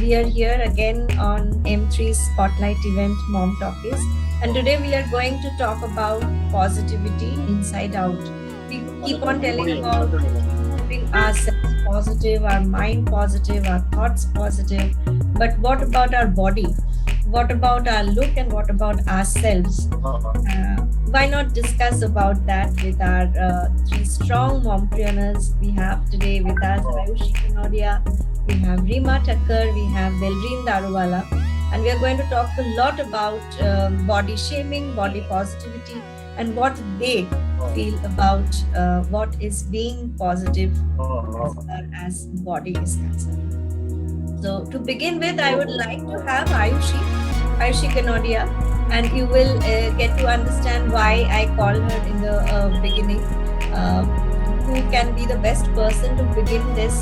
we are here again on M3's Spotlight event, Mom Talkies. And today we are going to talk about positivity inside out. We keep on telling about keeping ourselves positive, our mind positive, our thoughts positive. But what about our body? What about our look and what about ourselves? Why not discuss about that with our three strong mompreneurs we have today with us, Ayushi Kanodia, we have Rima Thakkar, we have Delreen Daruwala, and we are going to talk a lot about body shaming, body positivity, and what they feel about what is being positive as far as body is concerned. So to begin with, I would like to have Ayushi Kanodia, and you will get to understand why I called her in the beginning. Who can be the best person to begin this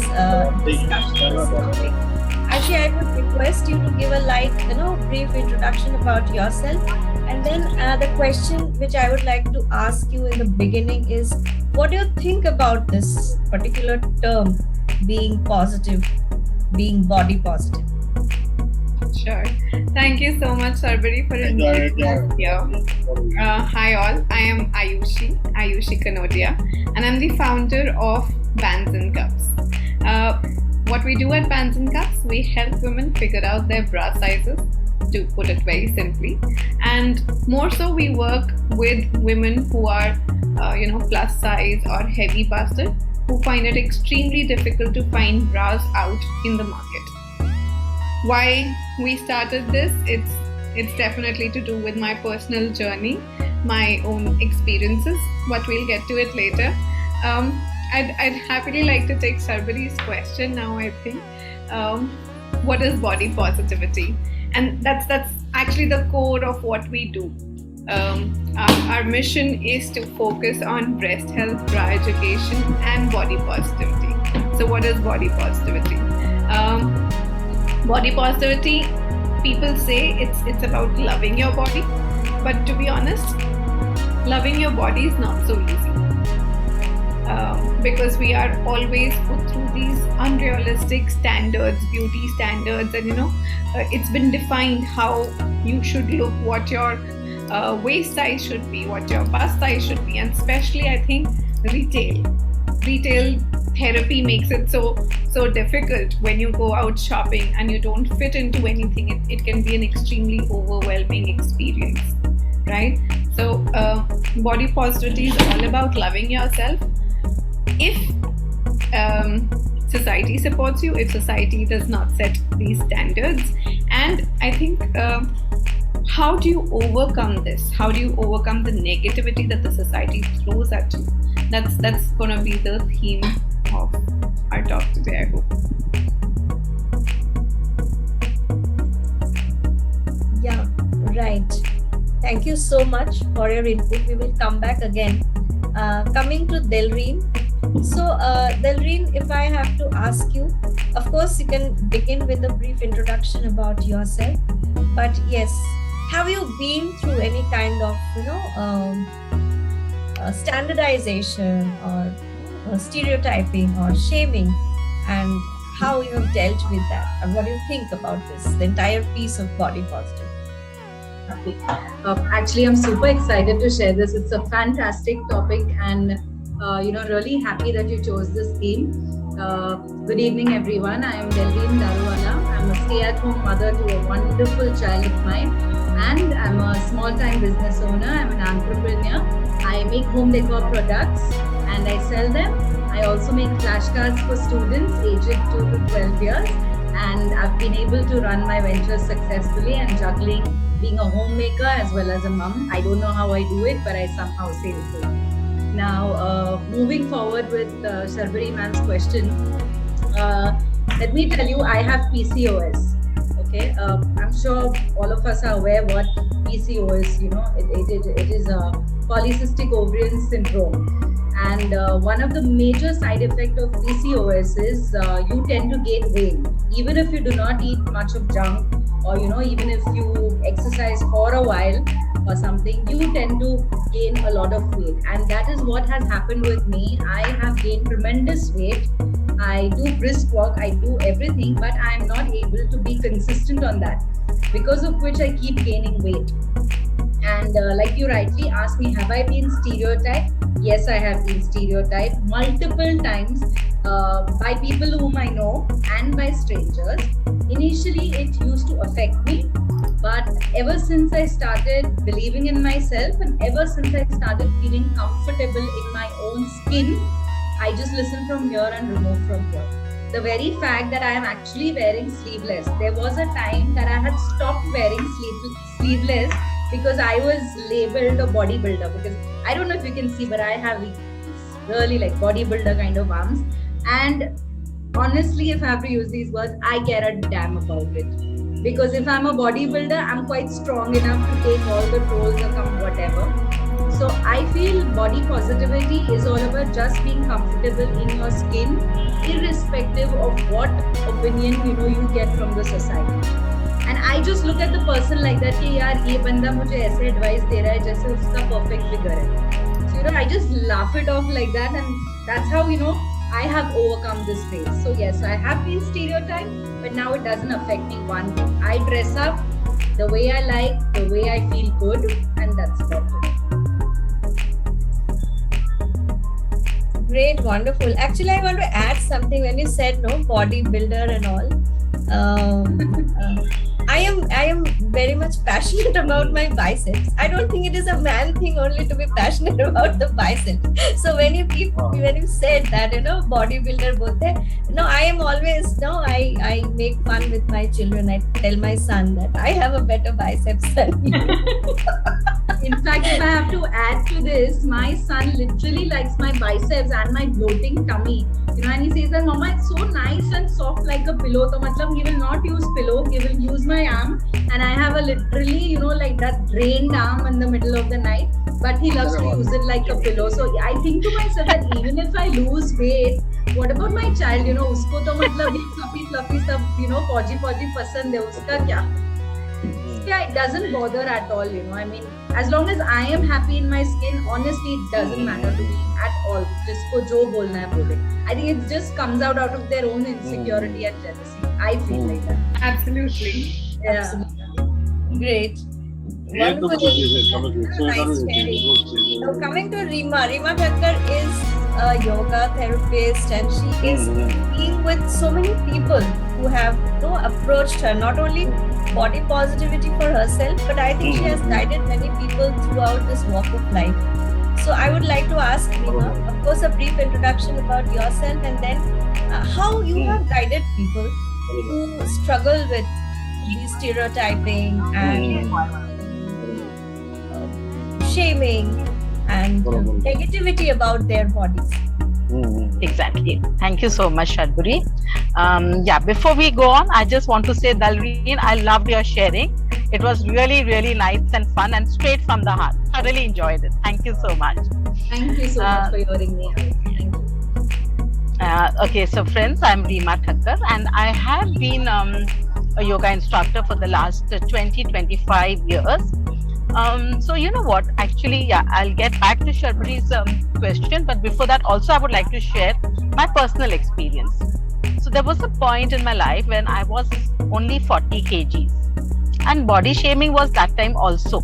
discussion, this topic? Actually, I would request you to give a brief introduction about yourself, and then the question which I would like to ask you in the beginning is, what do you think about this particular term, being positive, being body positive? Sure. Thank you so much, Sarbari, for inviting us here. Hi all, I am Ayushi Kanodia, and I'm the founder of Bands and Cups. What we do at Bands and Cups, we help women figure out their bra sizes, to put it very simply. And more so, we work with women who are, plus size or heavy busted, who find it extremely difficult to find bras out in the market. Why we started this, it's definitely to do with my personal journey, my own experiences, but we'll get to it later. I'd happily like to take Sarbari's question now, I think. What is body positivity? And that's actually the core of what we do. Our mission is to focus on breast health, bra education, and body positivity. So what is body positivity? Body positivity, people say it's about loving your body, but to be honest, loving your body is not so easy. Because we are always put through these unrealistic standards, beauty standards, and it's been defined how you should look, what your waist size should be, what your bust size should be, and especially I think retail therapy makes it so difficult when you go out shopping and you don't fit into anything. It can be an extremely overwhelming experience, right? So body positivity is all about loving yourself. If society supports you, if society does not set these standards, and I think how do you overcome this? How do you overcome the negativity that the society throws at you? That's gonna be the theme of our talk today, I hope. Yeah, right. Thank you so much for your input. We will come back again. Coming to Delreen. So, Delreen, if I have to ask you, of course, you can begin with a brief introduction about yourself. But yes, have you been through any kind of, standardization or stereotyping or shaming, and how you have dealt with that? And what do you think about this, the entire piece of body positivity? Actually, I'm super excited to share this. It's a fantastic topic, and really happy that you chose this theme. Good evening, everyone. I am Delreen Daruwala. I'm a stay-at-home mother to a wonderful child of mine, and I'm a small-time business owner. I'm an entrepreneur. I make home decor products and I sell them. I also make flashcards for students aged 2 to 12 years, and I've been able to run my ventures successfully and juggling being a homemaker as well as a mom. I don't know how I do it, but I somehow sail through. Now, moving forward with Sarbari ma'am's question, let me tell you, I have PCOS. Okay, I'm sure all of us are aware what PCOS. It is a polycystic ovarian syndrome, and one of the major side effects of PCOS is you tend to gain weight, even if you do not eat much of junk, or even if you exercise for a while or something, you tend to gain a lot of weight. And that is what has happened with me. I have gained tremendous weight I do brisk walk, I do everything, but I'm not able to be consistent on that, because of which I keep gaining weight. And like you rightly asked me, have I been stereotyped? Yes, I have been stereotyped multiple times, by people whom I know and by strangers. Initially, it used to affect me, but ever since I started believing in myself, and ever since I started feeling comfortable in my own skin, I just listen from here and remove from here. The very fact that I am actually wearing sleeveless, there was a time that I had stopped wearing sleeveless because I was labeled a bodybuilder. Because I don't know if you can see, but I have really like bodybuilder kind of arms. And honestly, if I have to use these words, I care a damn about it. Because if I'm a bodybuilder, I'm quite strong enough to take all the trolls or come whatever. So I feel body positivity is all about just being comfortable in your skin, irrespective of what opinion you get from the society. And I just look at the person like that कि यार ये बंदा मुझे ऐसे advice दे रहा है जैसे उसका perfect figure है. So I just laugh it off like that, and that's how I have overcome this phase. So yes, I have been stereotyped, but now it doesn't affect me one bit. I dress up the way I like, the way I feel good, and that's about it. Great, wonderful. Actually, I want to add something when you said no bodybuilder and all. I am very much passionate about my biceps. I don't think it is a man thing only to be passionate about the biceps. So when you said that bodybuilder both there, I am always I make fun with my children. I tell my son that I have a better biceps than you. In fact, if I have to add to this, my son literally likes my biceps and my bloating tummy. And he says that, Mama, it's so nice and soft like a pillow. So, he will not use pillow, he will use my arm. And I have a literally, like that drained arm in the middle of the night. But he loves to use it like a pillow. So, I think to myself that even if I lose weight, what about my child? Usko to fluffy stuff, podgy pasand hai, uska kya? Yeah, it doesn't bother at all, I mean, as long as I am happy in my skin, honestly, it doesn't matter to me at all. Jisko jo bolna hai bole. I think it just comes out of their own insecurity and jealousy. I feel like that. Absolutely. Yeah. Absolutely. Great. Wonderful. Nice sharing. So coming to Reema Thakkar is a yoga therapist, and she is being with so many people who have approached her, not only body positivity for herself, but I think she has guided many people throughout this walk of life. So I would like to ask Reema, of course, a brief introduction about yourself, and then how you have guided people who struggle with the stereotyping and shaming and negativity about their bodies. Exactly. Thank you so much, Shadburi. Before we go on, I just want to say, Dalreen, I loved your sharing. It was really, really nice and fun and straight from the heart. I really enjoyed it. Thank you so much. Thank you so much for hearing me. Thank you. Okay, so friends, I'm Reema Thakkar, and I have been a yoga instructor for the last 20-25 years. So you know what, actually, I'll get back to Sharbari's question, but before that also I would like to share my personal experience. So there was a point in my life when I was only 40 kgs, and body shaming was that time also,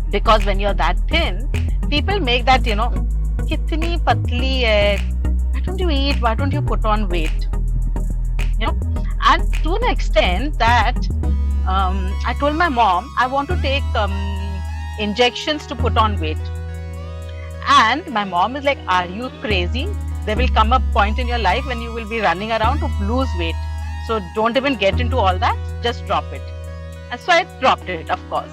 because when you're that thin, people make that, kitni patli hai, why don't you eat, why don't you put on weight, and to an extent that I told my mom I want to take injections to put on weight, and my mom is like, are you crazy? There will come a point in your life when you will be running around to lose weight, so don't even get into all that, just drop it. And so I dropped it, of course,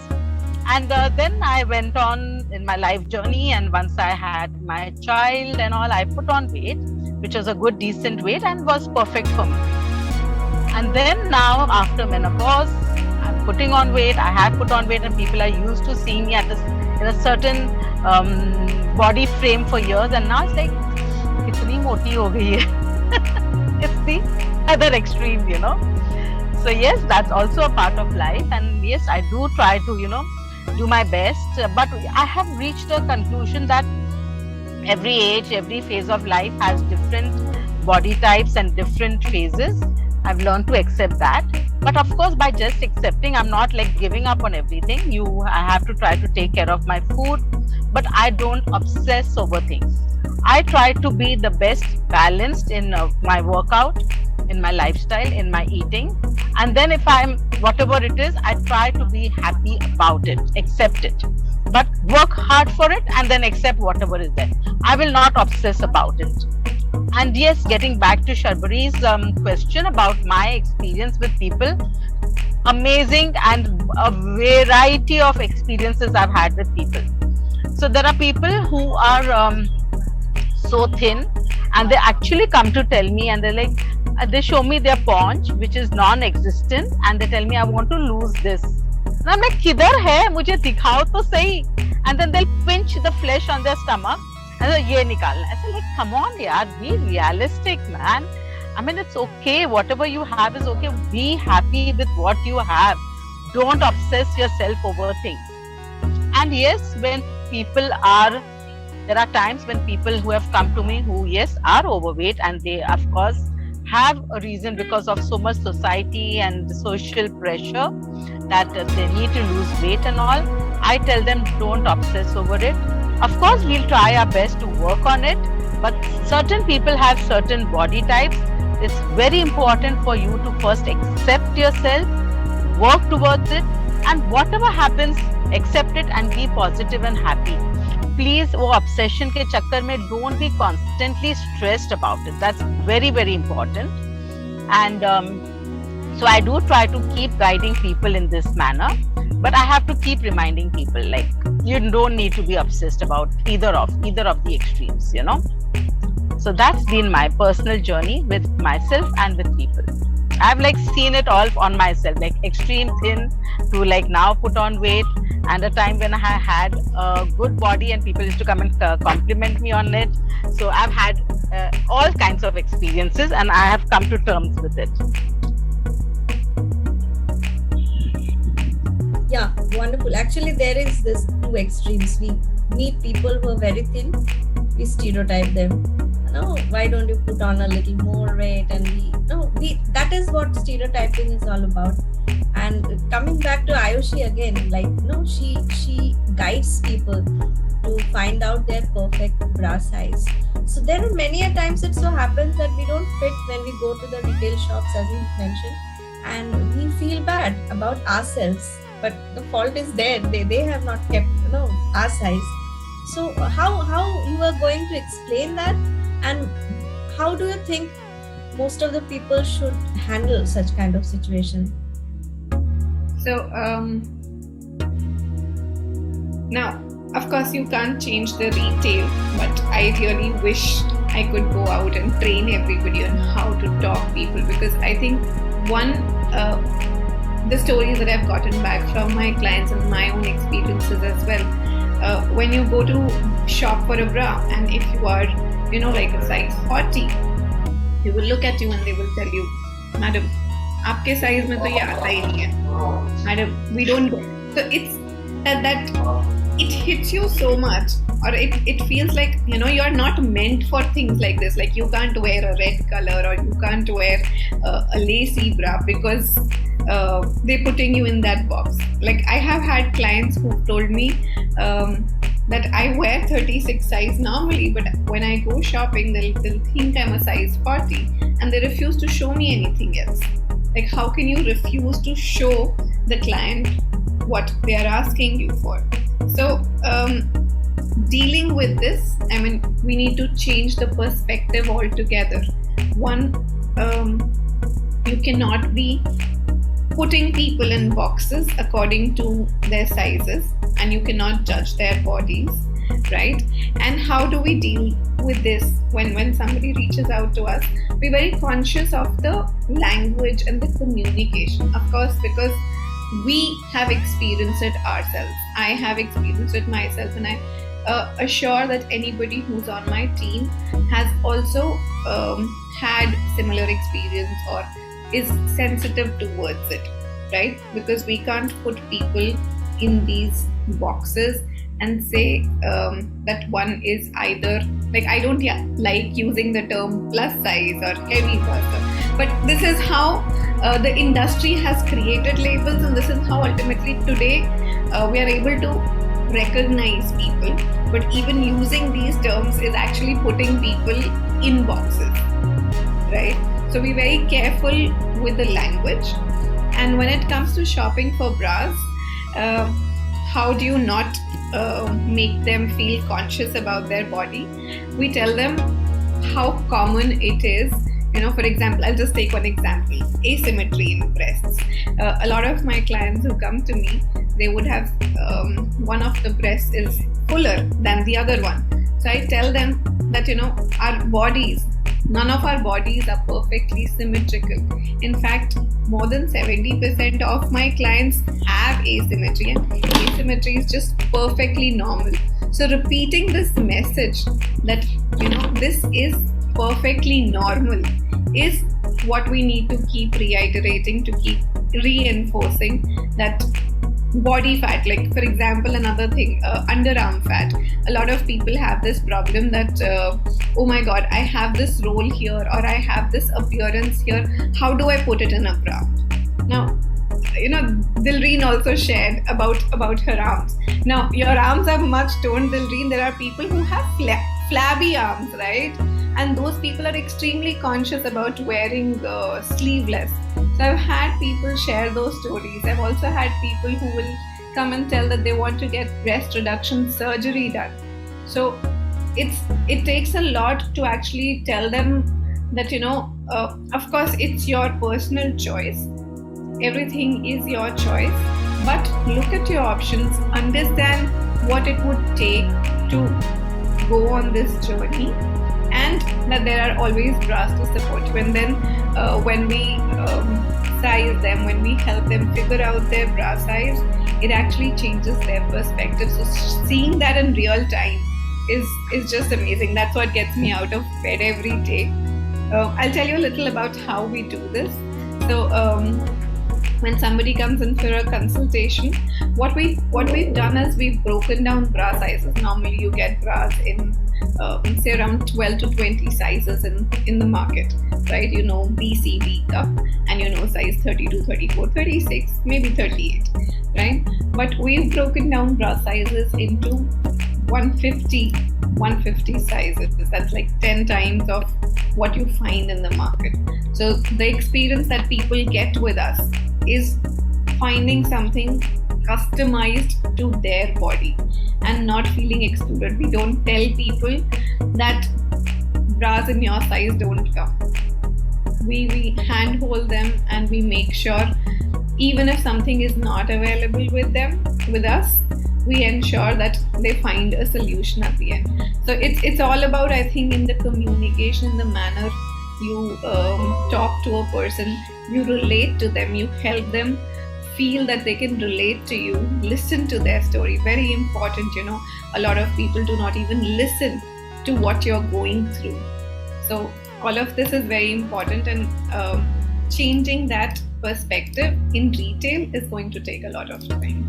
and then I went on in my life journey, and once I had my child and all, I put on weight, which was a good decent weight and was perfect for me. And then now after menopause, I'm putting on weight. I have put on weight, and people are used to seeing me in a certain body frame for years, and now it's like, kitni moti ho gayi hai. It's the other extreme, So yes, that's also a part of life, and yes, I do try to, do my best. But I have reached a conclusion that every age, every phase of life has different body types and different phases. I've learned to accept that. But of course, by just accepting, I'm not like giving up on everything. I have to try to take care of my food, but I don't obsess over things. I try to be the best balanced in my workout, in my lifestyle, in my eating. And then if I'm whatever it is, I try to be happy about it, accept it. But work hard for it and then accept whatever is there. I will not obsess about it. And yes, getting back to Sharbari's question about my experience with people, amazing and a variety of experiences I've had with people. So there are people who are so thin and they actually come to tell me and they're like, they show me their paunch, which is non-existent, and they tell me, I want to lose this. And I'm like, kidhar hai? Mujhe dikhao to sahi. And then they'll pinch the flesh on their stomach and they'll ye nikalna. I say, like, come on, yaar, be realistic, man. I mean, it's okay. Whatever you have is okay. Be happy with what you have. Don't obsess yourself over things. And yes, when there are times when people who have come to me who, yes, are overweight and they, of course, have a reason because of so much society and social pressure that they need to lose weight and all. I tell them, don't obsess over it. Of course, we'll try our best to work on it, but certain people have certain body types. It's very important for you to first accept yourself, work towards it, and whatever happens, accept it and be positive and happy. Please, वो obsession के चक्कर में don't be constantly stressed about it. That's very, very important. And so I do try to keep guiding people in this manner, but I have to keep reminding people, like, you don't need to be obsessed about either of the extremes, you know. So that's been my personal journey with myself and with people. I've like seen it all on myself, like extreme thin to like now put on weight, and a time when I had a good body and people used to come and compliment me on it. So I've had all kinds of experiences and I have come to terms with it. Yeah, wonderful. Actually, there is this two extremes. We meet people who are very thin, we stereotype them. No, why don't you put on a little more weight? And that is what stereotyping is all about. And coming back to Ayushi again, like, she guides people to find out their perfect bra size. So there are many a times it so happens that we don't fit when we go to the retail shops, as you mentioned, and we feel bad about ourselves. But the fault is there. They have not kept our size. So how you are going to explain that, and how do you think most of the people should handle such kind of situation? So now, of course, you can't change the retail, but I really wish I could go out and train everybody on how to talk people, because I think the stories that I've gotten back from my clients and my own experiences as well. When you go to shop for a bra, and if you are, like a size 40, they will look at you and they will tell you, Madam, आपके size में तो ये आता ही नहीं है. Madam, we don't. So it's that it hits you so much, or it feels like you're not meant for things like this. Like you can't wear a red color, or you can't wear a lacy bra because they're putting you in that box. Like I have had clients who told me that I wear 36 size normally, but when I go shopping, they'll think I'm a size 40, and they refuse to show me anything else. Like how can you refuse to show the client what they are asking you for? So dealing with this, I mean, we need to change the perspective altogether. One, you cannot be putting people in boxes according to their sizes, and you cannot judge their bodies, right? And how do we deal with this when somebody reaches out to us? We're very conscious of the language and the communication, of course, because we have experienced it ourselves. I have experienced it myself, and I assure that anybody who's on my team has also had similar experience or is sensitive towards it, right? Because we can't put people in these boxes and say that one is either, like, I don't like using the term plus size or heavy person, but this is how the industry has created labels, and this is how ultimately today we are able to recognize people. But even using these terms is actually putting people in boxes, right? So be very careful with the language. And when it comes to shopping for bras, how do you not make them feel conscious about their body? We tell them how common it is. For example, I'll just take one example: asymmetry in breasts. A lot of my clients who come to me, they would have one of the breasts is fuller than the other one. So I tell them that our bodies, none of our bodies are perfectly symmetrical. In fact, more than 70% of my clients have asymmetry, and asymmetry is just perfectly normal. So repeating this message that this is perfectly normal is what we need to keep reiterating, to keep reinforcing that body fat. Like, for example, another thing, underarm fat. A lot of people have this problem that oh my god, I have this roll here, or I have this appearance here, how do I put it in a bra? Now, Dilreen also shared about her arms. Now, your arms are much toned, Dilreen. There are people who have flabby arms, right? And those people are extremely conscious about wearing sleeveless. So I've had people share those stories. I've also had people who will come and tell that they want to get breast reduction surgery done. So it takes a lot to actually tell them that of course it's your personal choice. Everything is your choice, but look at your options, understand what it would take to go on this journey, and that there are always bras to support you. And then when we size them, when we help them figure out their bra size, it actually changes their perspective. So seeing that in real time is just amazing. That's what gets me out of bed every day. I'll tell you a little about how we do this. So when somebody comes in for a consultation, what we've done is we've broken down bra sizes. Normally you get bras in say around 12 to 20 sizes in the market, right? B, C, D cup, and size 32, 34, 36, maybe 38, right? But we've broken down bra sizes into 150 sizes. That's like 10 times of what you find in the market. So the experience that people get with us is finding something customized to their body and not feeling excluded. We don't tell people that bras in your size don't come. We handhold them, and we make sure even if something is not available with us, we ensure that they find a solution at the end. So it's all about, I think, in the communication, in the manner you talk to a person, you relate to them, you help them feel that they can relate to you, listen to their story. Very important, a lot of people do not even listen to what you're going through. So all of this is very important, and changing that perspective in retail is going to take a lot of time.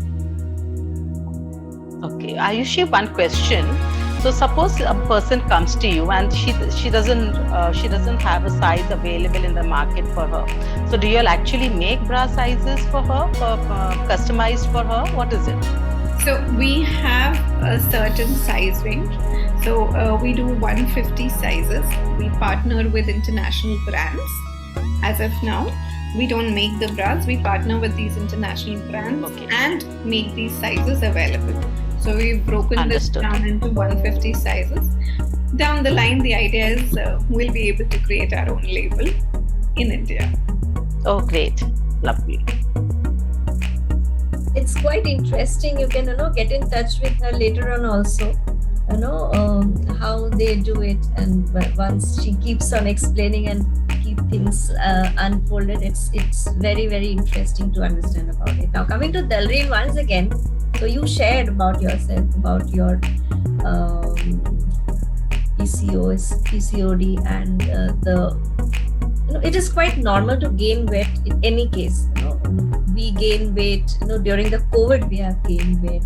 Okay, Ayushi, one question. So suppose a person comes to you and she doesn't have a size available in the market for her. So do you actually make bra sizes for her, customized for her? What is it? So we have a certain size range. So we do 150 sizes. We partner with international brands. As of now, we don't make the bras. We partner with these international brands and make these sizes available. So we've broken this down into 150 sizes. Down the line, the idea is we'll be able to create our own label in India. Oh, great. Lovely. It's quite interesting. You can get in touch with her later on also, how they do it. And once she keeps on explaining and keep things unfolded, it's very, very interesting to understand about it. Now coming to Dalreen once again. So you shared about yourself, about your PCOD, and it is quite normal to gain weight in any case. We gain weight. During the COVID we have gained weight,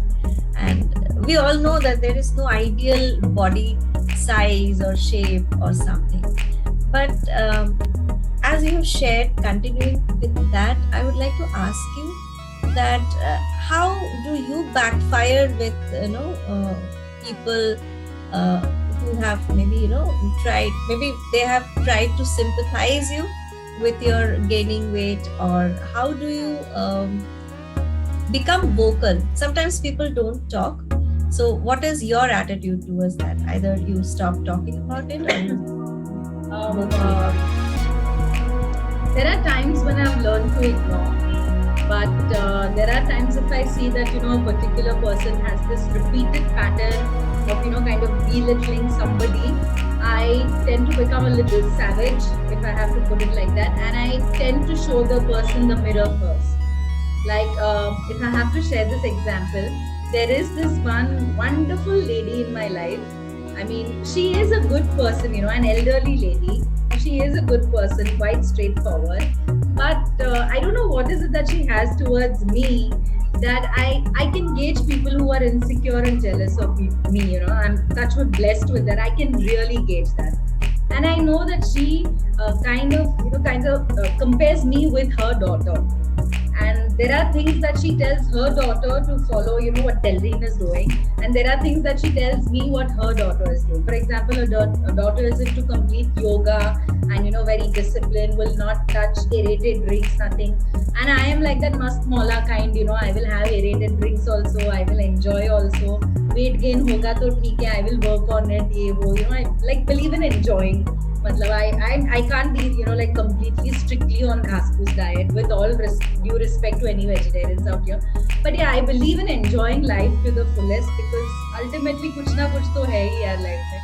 And we all know that there is no ideal body size or shape or something. But as you have shared, continuing with that, I would like to ask you that how do you backfire with people who have maybe tried, maybe they have tried to sympathize you with your gaining weight, or how do you become vocal? Sometimes people don't talk. So what is your attitude towards that? Either you stop talking about it, or you there are times when I've learned to ignore, but there are times if I see that a particular person has this repeated pattern of kind of belittling somebody, I tend to become a little savage, if I have to put it like that, and I tend to show the person the mirror first. Like if I have to share this example, there is this one wonderful lady in my life. I mean, she is a good person, an elderly lady. She is a good person, quite straightforward. But I don't know what is it that she has towards me, that I can gauge people who are insecure and jealous of me. I'm touchwood blessed with that. I can really gauge that. And I know that she kind of compares me with her daughter. And there are things that she tells her daughter to follow, what Delreen is doing. And there are things that she tells me what her daughter is doing. For example, her daughter is into complete yoga and, very disciplined, will not touch aerated drinks, nothing. And I am like that mast mola kind, I will have aerated drinks also. I will enjoy also. Weight gain hoga to theek hai, I will work on it. I like believe in enjoying. I can't be like completely strictly on ghas-poos diet, with all due respect to any vegetarians out here. But yeah, I believe in enjoying life to the fullest, because ultimately kuch na kuch to hai hi yaar life mein.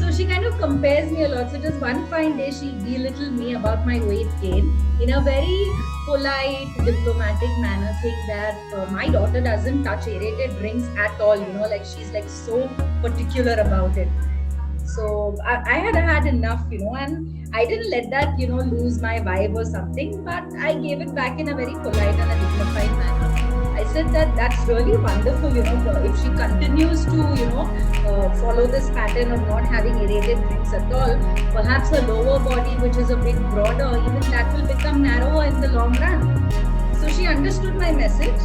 So she kind of compares me a lot. So just one fine day she belittled me about my weight gain in a very polite, diplomatic manner, saying that my daughter doesn't touch aerated drinks at all. Like she's like so particular about it. So I had enough, and I didn't let that, lose my vibe or something, but I gave it back in a very polite and a dignified manner. I said that that's really wonderful, if she continues to, follow this pattern of not having aerated drinks at all, perhaps her lower body, which is a bit broader, even that will become narrower in the long run. So she understood my message,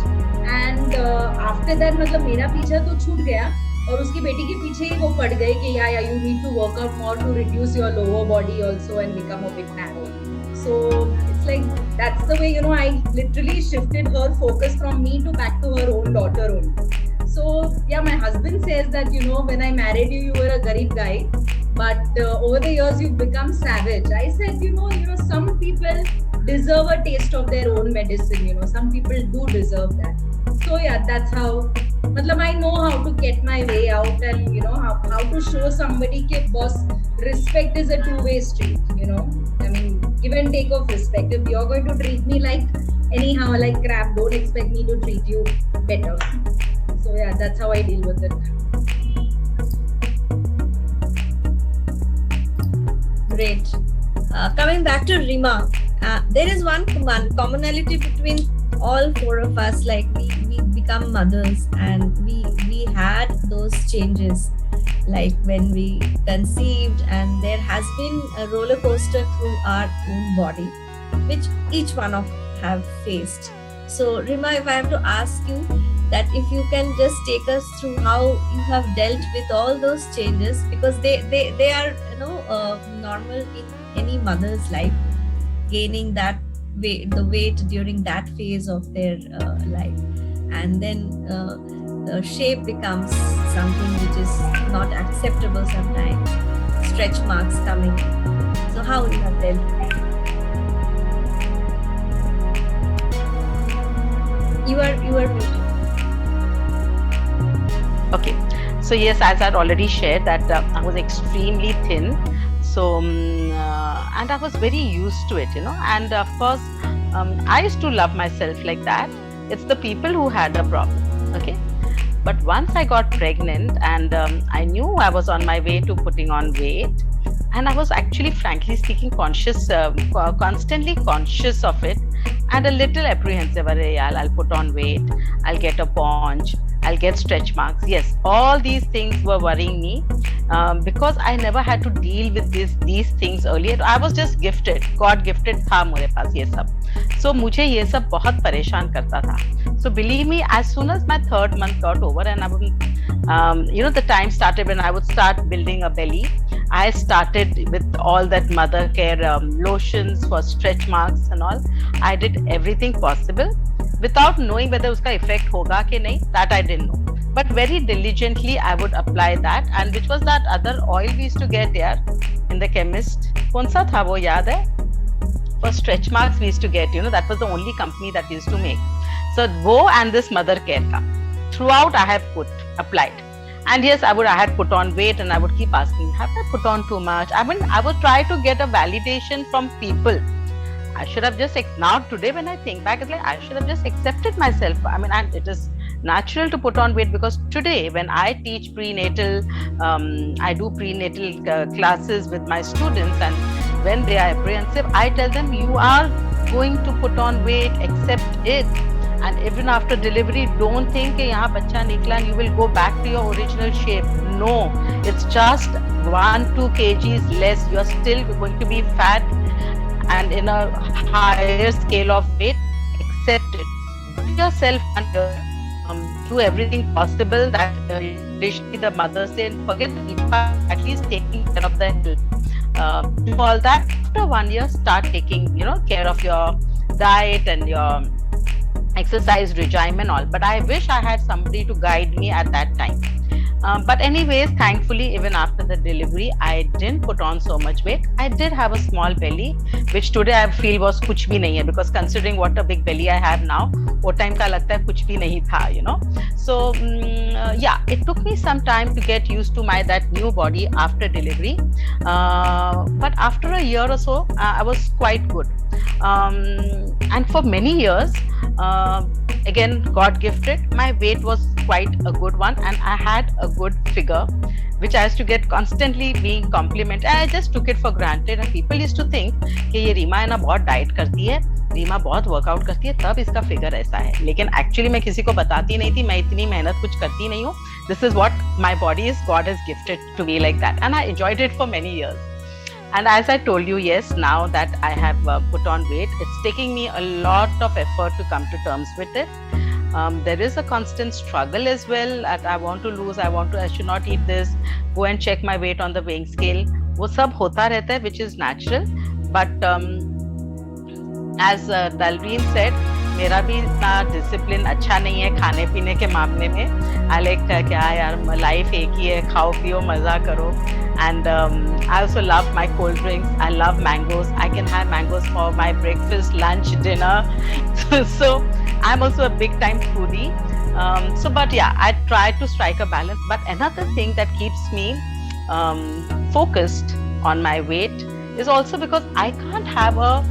and after that, मेरा पीछा तो छूट गया. और उसकी बेटी के पीछे ही वो पड़ गए कि yeah, you need to work out more to reduce your lower body also and become a bit narrow. So it's like that's the way I literally shifted her focus from me to back to her own daughter only. So yeah, my husband says that when I married you, you were a garib guy, but over the years you've become savage. I said some people deserve a taste of their own medicine. Some people do deserve that. So yeah, that's how. I know how to get my way out, and how to show somebody that boss, respect is a two-way street. I mean, give and take of respect. If you're going to treat me like anyhow like crap, don't expect me to treat you better. So yeah, that's how I deal with it. Great. Coming back to Rima, there is one commonality between all four of us. Like we become mothers, and we had those changes, like when we conceived, and there has been a roller coaster through our own body, which each one of have faced. So Rima, if I have to ask you that if you can just take us through how you have dealt with all those changes, because they are normal in any mother's life, gaining that the weight during that phase of their life, and then the shape becomes something which is not acceptable sometimes, stretch marks coming. So how you have dealt with it? You are muted. Okay, so yes, as I'd already shared that I was extremely thin, so and I was very used to it, and of course I used to love myself like that. It's the people who had a problem, okay? But once I got pregnant, and I knew I was on my way to putting on weight, and I was actually, frankly speaking, constantly conscious of it, and a little apprehensive. I'll put on weight, I'll get a paunch, I'll get stretch marks. Yes, all these things were worrying me, because I never had to deal with these things earlier. I was just gifted, God gifted था मेरे पास ये सब. So मुझे ये सब बहुत परेशान करता था. So believe me, as soon as my third month got over and I would, the time started when I would start building a belly. I started with all that mother care lotions for stretch marks and all. I did everything possible without knowing whether uska effect hoga ke nahi. That I didn't know. But very diligently I would apply that, and which was that other oil we used to get there in the chemist. कौन सा था वो याद है? For stretch marks we used to get, that was the only company that used to make. So wo and this mother care ka. Throughout I have applied. And yes, I had put on weight, and I would keep asking, have I put on too much? I mean, I would try to get a validation from people. I should have just, now today when I think back, it's like I should have just accepted myself. I mean, and it is natural to put on weight, because today when I teach prenatal, I do prenatal classes with my students, and when they are apprehensive, I tell them, you are going to put on weight, accept it. And even after delivery, don't think कि यहाँ बच्चा निकला and you will go back to your original shape. No, it's just 1-2 kgs less. You are still going to be fat and in a higher scale of weight. Accept it. Give yourself do everything possible that traditionally the mother said, forget the people, at least taking care of the health. Do all that. After 1 year, start taking care of your diet and your exercise regime and all. But I wish I had somebody to guide me at that time. But anyways, thankfully, even after the delivery, I didn't put on so much weight. I did have a small belly, which today I feel was kuch bhi nahi hai, because considering what a big belly I have now, wo time ka lagta hai kuch bhi nahi tha, So yeah, it took me some time to get used to that new body after delivery. But after a year or so, I was quite good. And for many years, again, God gifted, my weight was quite a good one, and I had a good figure, which I used to get constantly being complimented. I just took it for granted, and people used to think कि ये रीमा है ना बहुत diet करती है, रीमा बहुत workout करती है, तब इसका फिगर ऐसा है. लेकिन एक्चुअली मैं किसी को बताती नहीं थी, मैं इतनी मेहनत कुछ करती नहीं हूँ. This is what my body is. God has gifted to me like that, and I enjoyed it for many years. And as I told you, yes, now that I have put on weight, it's taking me a lot of effort to come to terms with it. There is a constant struggle as well. That I want to lose, I should not eat this, go and check my weight on the weighing scale. वो सब होता रहता है, which is natural. But as Dalreen said, मेरा भी इतना discipline अच्छा नहीं है खाने पीने के मामले में. I like क्या यार, लाइफ एक ही है, खाओ पियो मजा करो. And I also love my cold drinks. I love mangoes. I can have mangoes for my breakfast, lunch, dinner. So I'm also a big time foodie. But yeah, I try to strike a balance. But another thing that keeps me focused on my weight is also because I can't have a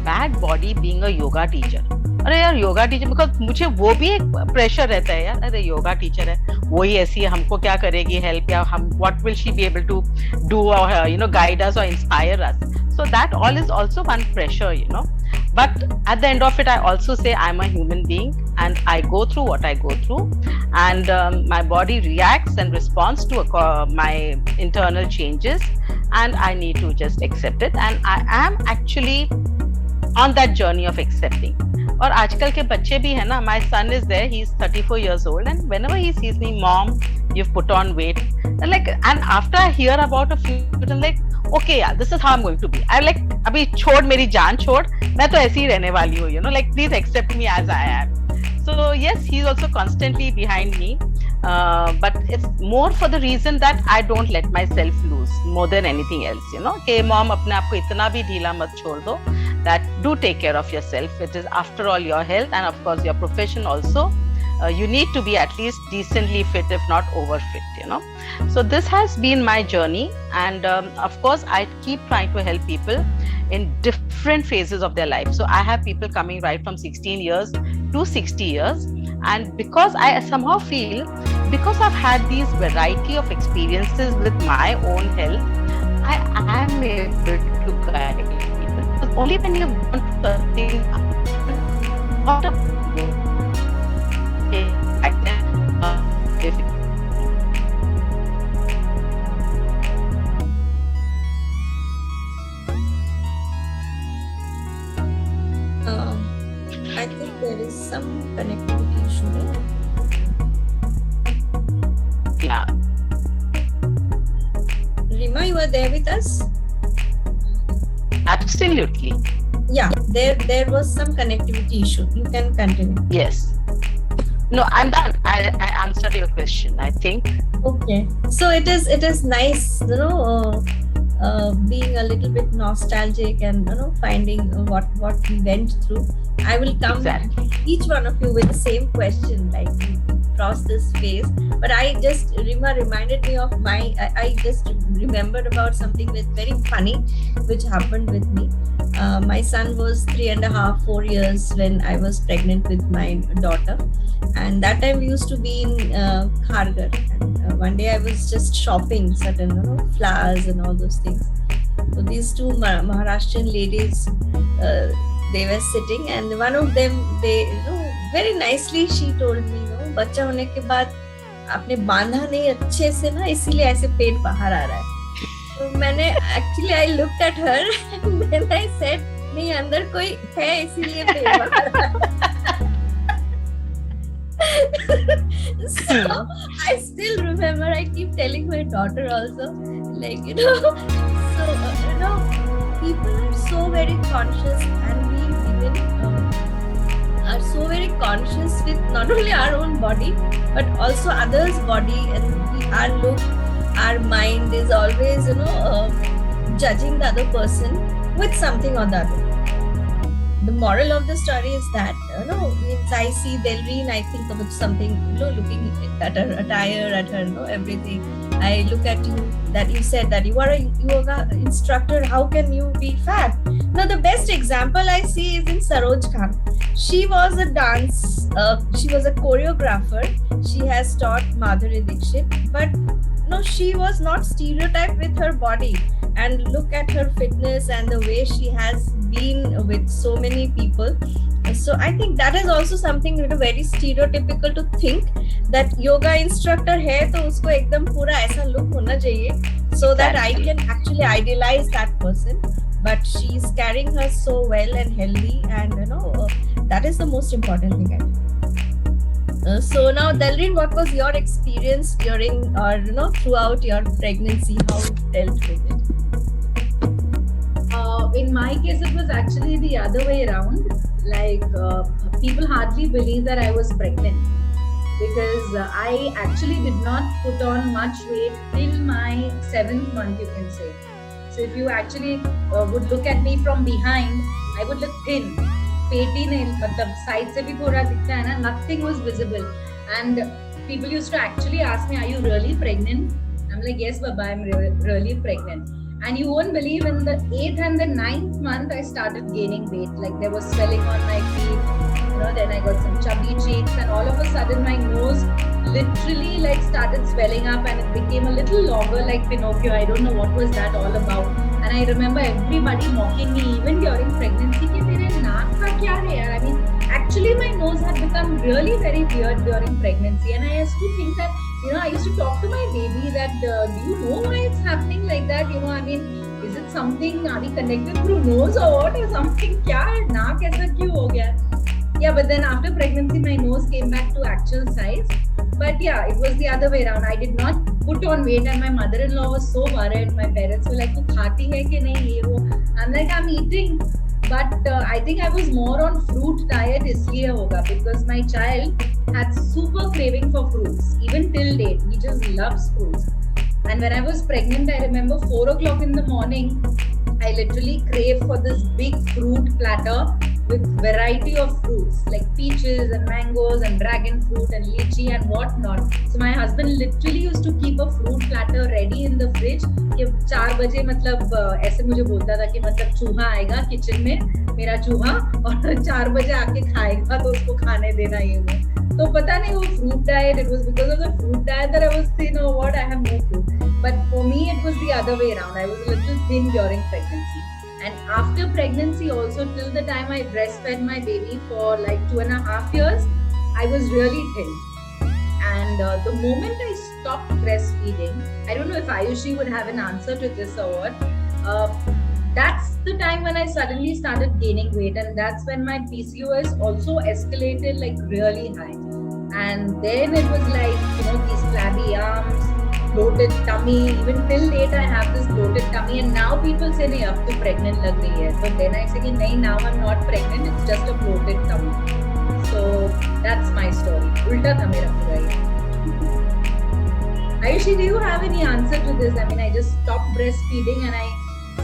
bad body being a yoga teacher. अरे यार yoga teacher, because मुझे वो भी एक pressure रहता है यार, अरे योगा टीचर है, वही ऐसी है, हमको क्या करेगी हेल्प, या हम what will she be able to do और गाइड अस और inspire us. So that all is also one pressure, But at the end of it, I also say I'm a human being, and I go through what I go through, and my body reacts and responds to my internal changes, and I need to just accept it. And I am actually on that journey of accepting. और आजकल के बच्चे भी है ना, my son is there, he's 34 years old, and whenever he sees me, mom, you've put on weight, and after I hear about a few, I'm like, okay, yeah, this is how I'm going to be. I'm like, अभी छोड़ मेरी जान छोड़, मैं तो ऐसी ही रहने वाली हूँ, please accept me as I am. So yes, he's also constantly behind me, but it's more for the reason that I don't let myself lose more than anything else, कि mom अपने आप को इतना भी ढीला मत छोड़ दो, that do take care of yourself. It is after all your health, and of course your profession also. You need to be at least decently fit, if not overfit, So this has been my journey, and of course I keep trying to help people in different phases of their life. So I have people coming right from 16 years to 60 years, and because I somehow feel, because I've had these variety of experiences with my own health, I am able to guide people. Because only when you want something, is some connectivity issue, right? Yeah. Rima, you are there with us? Absolutely. Yeah, there was some connectivity issue. You can continue. Yes. No, I'm done. I answered your question, I think. Okay. So it is nice, being a little bit nostalgic and finding what we went through. I will come Exactly. each one of you with the same question, like we cross this phase. But I just Rima reminded me of I just remembered about something that's very funny, which happened with me. My son was 3.5, 4 years when I was pregnant with my daughter, and that time we used to be in Khargar. And one day I was just shopping certain flowers and all those things. So these two Maharashtrian ladies, they were sitting, and one of them, they very nicely she told me, बच्चा होने के बाद आपने बांधा नहीं अच्छे से ना, इसीलिए ऐसे पेट बाहर आ रहा है. तो मैंने actually I looked at her and then I said नहीं, अंदर कोई है इसीलिए पेट बाहर आ रहा है. So I still remember, I keep telling my daughter also, like, so people are so very conscious, and we even are so very conscious with not only our own body but also others' body, and our look, our mind is always judging the other person with something or the other. The moral of the story is that means I see Delreen, I think of something, looking at her attire, at her everything. I look at you, that you said that you are a yoga instructor, how can you be fat? Now the best example I see is in Saroj Khan. She was a she was a choreographer. She has taught Madhuri Dixit, but no, she was not stereotyped with her body. And look at her fitness and the way she has been with so many people. So I think that is also something very stereotypical to think that yoga instructor hai to usko ekdam pura aisa look hona chahiye, so that I can actually idealize that person. But she is carrying her so well and healthy, and that is the most important thing I think. So now, Delreen, what was your experience during or throughout your pregnancy? How you dealt with it? In my case, it was actually the other way around. Like, people hardly believe that I was pregnant, because I actually did not put on much weight till my 7th month, you can say. So if you actually would look at me from behind, I would look thin. पेट ही नहीं, मतलब side से भी थोड़ा दिखता है ना, nothing was visible. And people used to actually ask me, are you really pregnant? I'm like, yes, Baba, I'm really pregnant. And you won't believe, in the 8th and the 9th month, I started gaining weight. Like, there was swelling on my feet, then I got some chubby cheeks, and all of a sudden my nose literally like started swelling up, and it became a little longer like Pinocchio. I don't know what was that all about. And I remember everybody mocking me, even during pregnancy, कि तेरे नाक का क्या है यार? I mean, actually my nose had become really very weird during pregnancy, and I used to think that, I used to talk to my baby that, do you know why it's happening like that? I mean, is it something, are we connected through nose or what, or something? क्या है, नाक ऐसा क्यों हो गया? Yeah, but then after pregnancy, my nose came back to actual size. But yeah, it was the other way around. I did not put on weight, and my mother-in-law was so worried. My parents were like, "Tu khati hai ki nahi ye wo?" I'm like, "I'm eating." But I think I was more on fruit diet isliye hoga, because my child had super craving for fruits. Even till date, he just loves fruits. And when I was pregnant, I remember 4 o'clock in the morning, I literally craved for this big fruit platter with variety of fruits like peaches and mangoes and dragon fruit and lychee and whatnot. So my husband literally used to keep a fruit platter ready in the fridge कि 4 बजे मतलब ऐसे मुझे बोलता था कि मतलब चूहा आएगा किचन में, मेरा चूहा, और 4 बजे आके खाएगा तो उसको खाने देना ये वो. तो पता नहीं वो fruit diet, it was because of the fruit diet that I was thin or what, I have no clue. But for me it was the other way around. I was a little thin during pregnancy. And after pregnancy also, till the time I breastfed my baby for like 2.5 years, I was really thin. And the moment I stopped breastfeeding, I don't know if Ayushi would have an answer to this or what, that's the time when I suddenly started gaining weight, and that's when my PCOS also escalated like really high. And then it was like, these flabby arms, bloated tummy. Even till date, I have this bloated tummy, and now people say, "Nahi, ab to pregnant lag rahi hai." But then I say, "Nahi, now I'm not pregnant. It's just a bloated tummy." So that's my story. Ulta tha mera pura ye. Ayushi, do you have any answer to this? I mean, I just stopped breastfeeding and I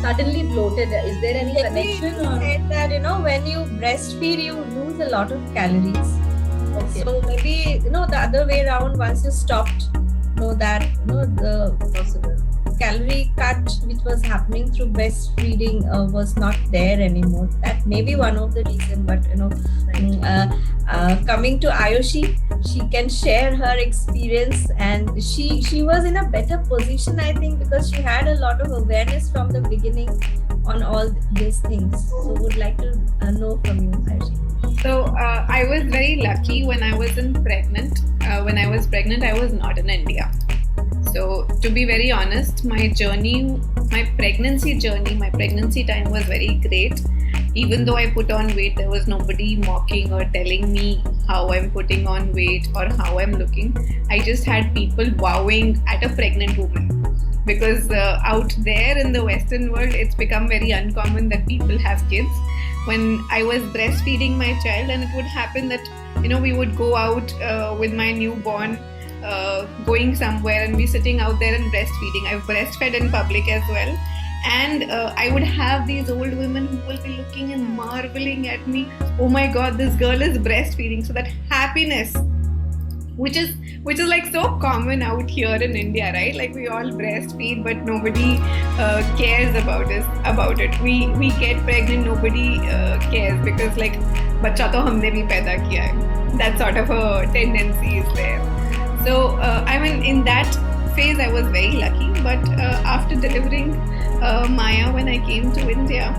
suddenly bloated. Is there any connection? You said that, when you breastfeed, you lose a lot of calories. Okay. So maybe, the other way around, once you stopped, that, the Possible. calorie cut which was happening through breastfeeding was not there anymore. That may be one of the reasons, but coming to Ayushi, she can share her experience, and she was in a better position, I think, because she had a lot of awareness from the beginning on all these things. So would like to know from you, Ayushi. So I was very lucky when I was pregnant. When I was pregnant, I was not in India. So to be very honest, my pregnancy time was very great. Even though I put on weight, there was nobody mocking or telling me how I'm putting on weight or how I'm looking. I just had people wowing at a pregnant woman. Because out there in the Western world, it's become very uncommon that people have kids. When I was breastfeeding my child, and it would happen that, we would go out with my newborn, going somewhere and be sitting out there and breastfeeding. I've breastfed in public as well. And I would have these old women who will be looking and marveling at me. Oh my God, this girl is breastfeeding. So that happiness, which is like so common out here in India, right? Like we all breastfeed, but nobody cares about it. We get pregnant, nobody cares, because like bacha to humne bhi paida kiya hai. That sort of a tendency is there. So in that phase I was very lucky. But after delivering Maya, when I came to India,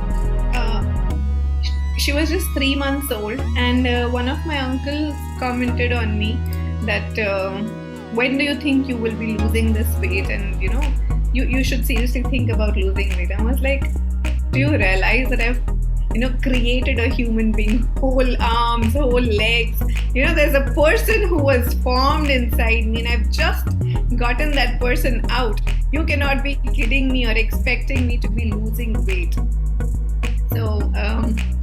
she was just 3 months old, and one of my uncles commented on me that when do you think you will be losing this weight, and you should seriously think about losing weight. I was like, do you realize that I've created a human being, whole arms, whole legs, there's a person who was formed inside me, and I've just gotten that person out. You cannot be kidding me or expecting me to be losing weight. So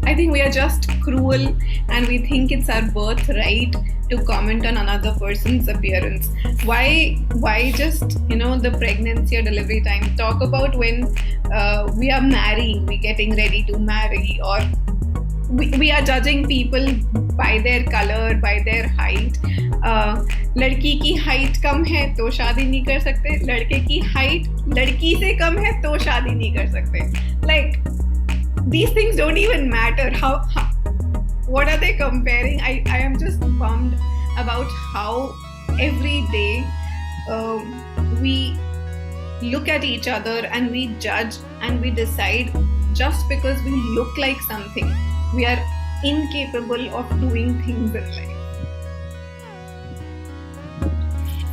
I think we are just cruel, and we think it's our birthright to comment on another person's appearance. Why just the pregnancy or delivery time? Talk about when we are marrying, we're getting ready to marry, or we are judging people by their color, by their height. लड़की की height कम है तो शादी नहीं कर सकते, लड़के की हाइट लड़की से कम है तो शादी नहीं कर सकते. Like, these things don't even matter. How what are they comparing? I am just bummed about how every day we look at each other and we judge and we decide just because we look like something. We are incapable of doing things in life.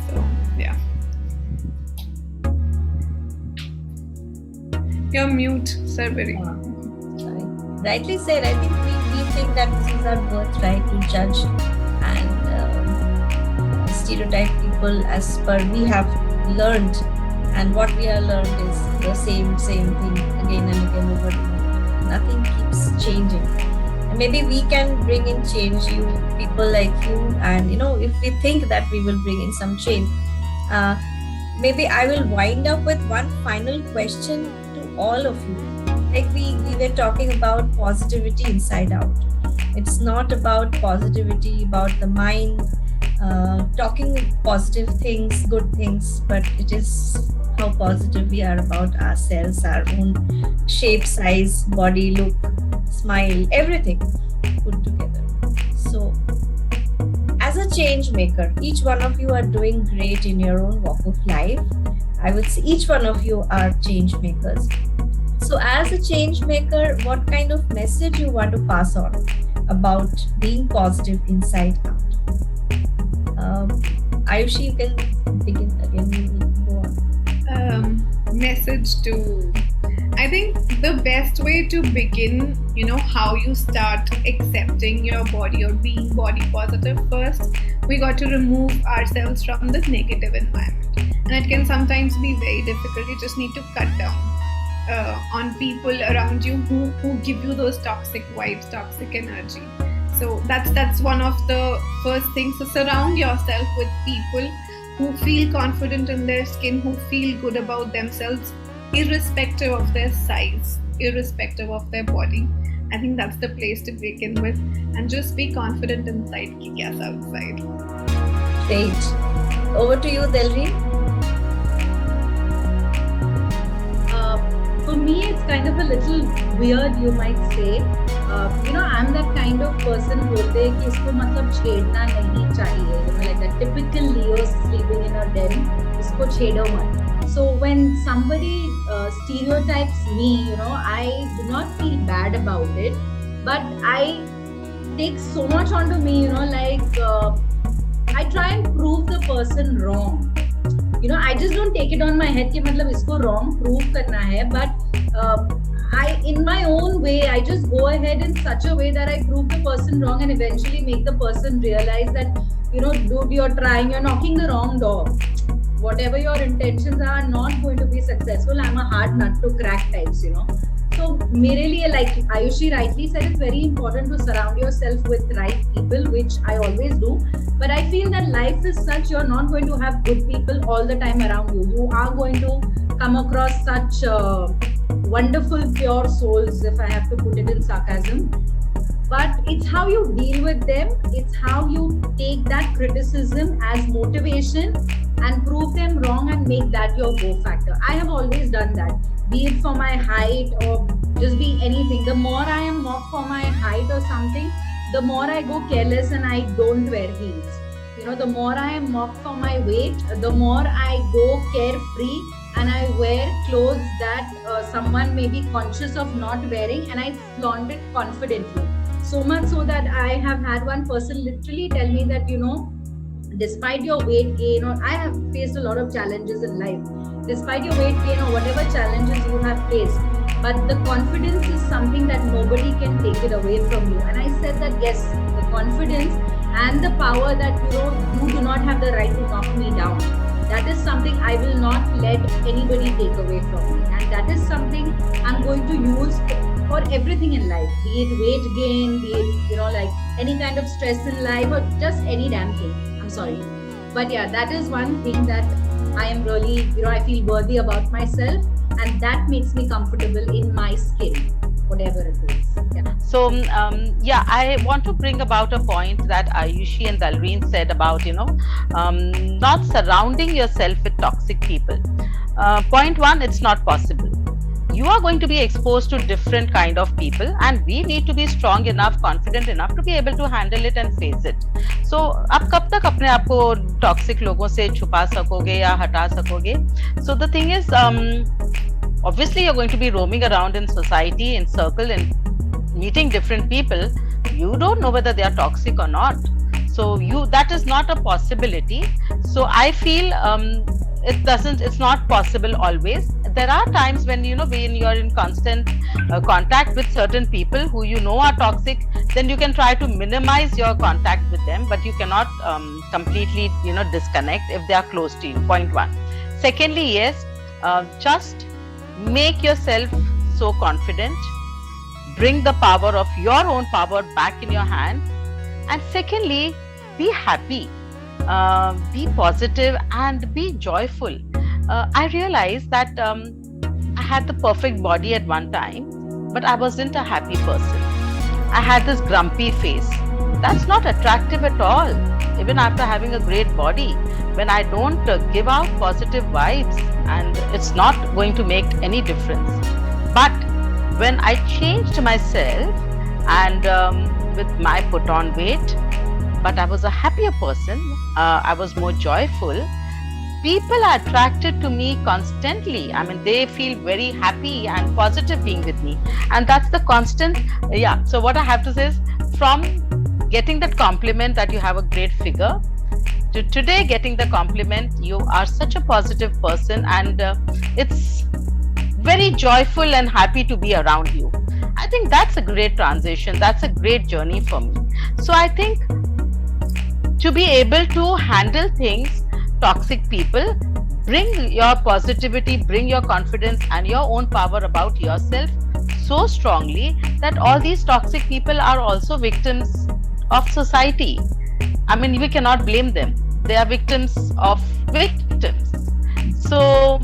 So, yeah. You're mute, Sarvari. Rightly said. I think we think that this is our birthright to judge and stereotype people as per we have learned, and what we have learned is the same thing again and again over and over. Nothing keeps changing. And maybe we can bring in change, you people like you, and if we think that we will bring in some change, maybe I will wind up with one final question to all of you. Like we were talking about positivity inside out. It's not about positivity about the mind, talking positive things, good things, but it is how positive we are about ourselves, our own shape, size, body, look, smile, everything put together. So as a change maker, each one of you are doing great in your own walk of life. I would say each one of you are change makers. So as a change maker, what kind of message you want to pass on about being positive inside out? Ayushi, you can begin again. You go on. Message to, I I think the best way to begin, how you start accepting your body or being body positive, first, we got to remove ourselves from this negative environment. And it can sometimes be very difficult. You just need to cut down on people around you who give you those toxic vibes, toxic energy. So that's one of the first things. So surround yourself with people who feel confident in their skin, who feel good about themselves, irrespective of their size, irrespective of their body. I think that's the place to begin with, and just be confident inside, kick ass outside. Great. Over to you, Delri. For me, it's kind of a little weird, you might say. I'm that kind of person बोलते हैं कि इसको मतलब छेड़ना नहीं चाहिए. Like a typical Leo sleeping in a den, इसको छेड़ो मत. So when somebody stereotypes me, I do not feel bad about it, but I take so much onto me, I try and prove the person wrong. I just don't take it on my head कि मतलब इसको wrong prove करना है, but I, in my own way, I just go ahead in such a way that I prove the person wrong and eventually make the person realize that, dude, you're trying, you're knocking the wrong door. Whatever your intentions are not going to be successful. I'm a hard nut to crack types, So, mere liye, like Ayushi rightly said, it's very important to surround yourself with right people, which I always do. But I feel that life is such, you're not going to have good people all the time around you. You are going to come across such wonderful, pure souls, if I have to put it in sarcasm. But it's how you deal with them. It's how you take that criticism as motivation and prove them wrong and make that your go factor. I have always done that, be it for my height or just be anything. The more I am mocked for my height or something, the more I go careless and I don't wear heels. The more I am mocked for my weight, the more I go carefree and I wear clothes that someone may be conscious of not wearing, and I flaunt it confidently. So much so that I have had one person literally tell me that, despite your weight gain, or I have faced a lot of challenges in life, despite your weight gain or whatever challenges you have faced, but the confidence is something that nobody can take it away from you. And I said that yes, the confidence and the power that you do not have the right to knock me down. That is something I will not let anybody take away from me. And that is something I'm going to use for everything in life, be it weight gain, be it, like any kind of stress in life or just any damn thing. I'm sorry. But yeah, that is one thing that I am really, I feel worthy about myself, and that makes me comfortable in my skin, whatever it is. Yeah. So, I want to bring about a point that Ayushi and Dalreen said about, not surrounding yourself with toxic people. Point one, it's not possible. You are going to be exposed to different kind of people, and we need to be strong enough, confident enough to be able to handle it and face it. So, आप कब तक अपने आप को toxic लोगों से छुपा सकोगे या हटा सकोगे? So the thing is, obviously you're going to be roaming around in society, in circle, and meeting different people. You don't know whether they are toxic or not. So that is not a possibility. So I feel it's not possible always. There are times when when you're in constant contact with certain people who are toxic, then you can try to minimize your contact with them, but you cannot completely disconnect if they are close to you. Point one. Secondly, yes, just make yourself so confident, bring the power of your own power back in your hand, and secondly, be happy, be positive, and be joyful. I realized that I had the perfect body at one time, but I wasn't a happy person. I had this grumpy face. That's not attractive at all, even after having a great body. When I don't give out positive vibes, and it's not going to make any difference. But when I changed myself and with my put on weight, but I was a happier person, I was more joyful, people are attracted to me constantly. I mean, they feel very happy and positive being with me. And that's the constant, So what I have to say is, from getting that compliment that you have a great figure, to today getting the compliment you are such a positive person, and it's very joyful and happy to be around you. I think that's a great transition. That's a great journey for me. So I think to be able to handle things, toxic people, bring your positivity, bring your confidence and your own power about yourself so strongly that all these toxic people are also victims of society. I mean, we cannot blame them. They are victims of victims. So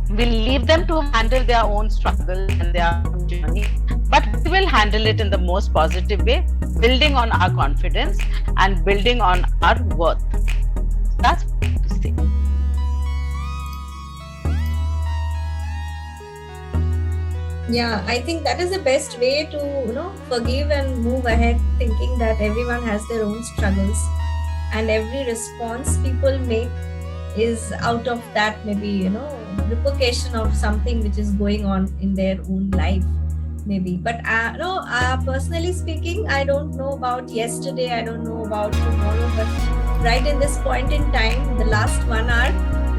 we'll leave them to handle their own struggle and their own journey, but we will handle it in the most positive way, building on our confidence and building on our worth. That's what I have to say. Yeah, I think that is the best way to, forgive and move ahead, thinking that everyone has their own struggles and every response people make is out of that, maybe, repercussion of something which is going on in their own life, maybe. But no, personally speaking, I don't know about yesterday, I don't know about tomorrow, but right in this point in time, the last 1 hour,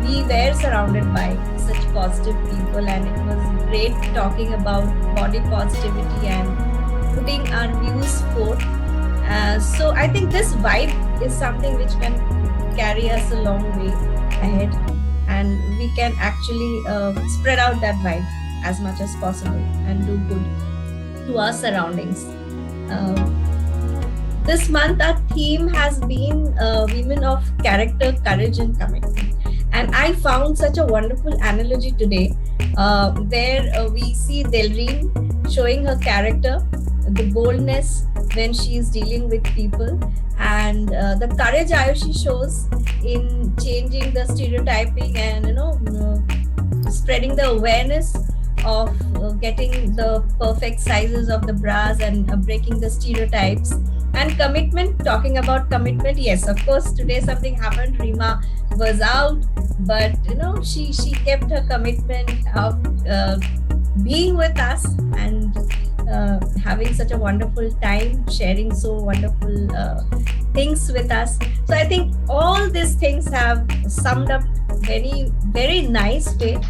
we were surrounded by such positive people, and it was great talking about body positivity and putting our views forth. So I think this vibe is something which can carry us a long way ahead, and we can actually spread out that vibe as much as possible and do good to our surroundings. This month our theme has been women of character, courage and commitment. And I found such a wonderful analogy today where we see Delreen showing her character, the boldness when she is dealing with people, and the courage Ayushi shows in changing the stereotyping and spreading the awareness of getting the perfect sizes of the bras and breaking the stereotypes. And commitment, talking about commitment, yes, of course, today something happened. Rima was out, but she kept her commitment of being with us and having such a wonderful time, sharing so wonderful things with us. So I think all these things have summed up very, very nice way.